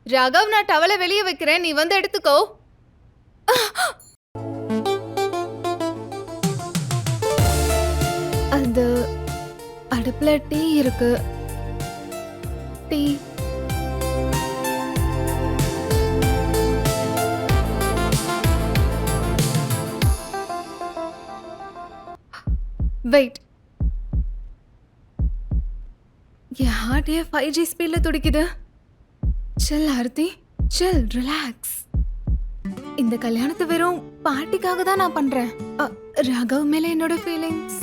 ராகவ், நான் டவலை வெளியே வைக்கிறேன், நீ வந்து எடுத்துக்கோ. அந்த அடுப்புல டீ இருக்கு. டீ. வெயிட். என் ஹார்ட் 5G ஸ்பீட்ல துடிக்குது. சில் ஆர்த்தி, சில், ரிலாக்ஸ். இந்த கல்யாணத்தை வெறும் பார்ட்டிக்காக தான் நான் பண்றேன். ராகவ் மேல என்னோட feelings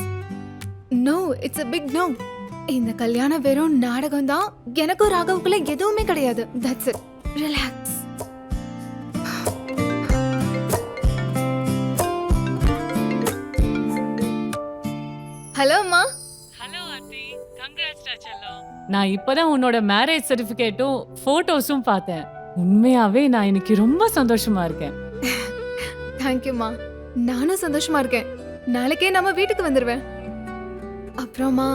no, it's a big no. இந்த கல்யாணம் வெறும் நாடகம் தான். எனக்கும் ராகவுக்குள்ள எதுவுமே கிடையாது. That's it. ரிலாக்ஸ். ஹலோ அம்மா. ஹலோ ஆர்த்தி, கங்க்ராட்ஸ் டா செல்லம். நான் இப்பதான் உன்னோட மேரேஜ் சர்டிபிகேட்டும் போட்டோஸும் பார்த்தேன். உண்மையாவே நான் இன்னைக்கு ரொம்ப சந்தோஷமா இருக்கேன். தேங்க்யூம்மா. நானும் சந்தோஷமா இருக்கேன். நாளைக்கே நம்ம வீட்டுக்கு வந்துருவேன். அப்புறமா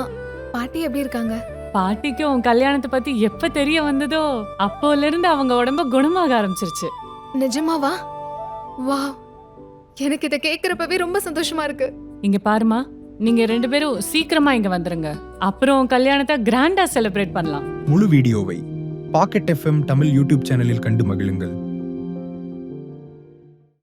பாட்டி எப்படி இருக்காங்க? பாட்டிக்கு உன் கல்யாணத்தை பத்தி எப்ப தெரிய வந்ததோ அப்போல இருந்து அவங்க உடம்பு குணமாக ஆரம்பிச்சிருச்சு. நிஜமாவா? வாவ், எனக்கு இதை கேட்கறப்பவே ரொம்ப சந்தோஷமா இருக்கு. இங்க பாருமா, நீங்க 2 பேரும் சீக்கிரமா இங்க வந்துருங்க. அப்புறம் கல்யாணத்தை கிராண்டா செலிப்ரேட் பண்ணலாம். முழு வீடியோவை பாக்கெட் FM தமிழ் யூடியூப் சேனலில் கண்டு மகிழுங்கள்.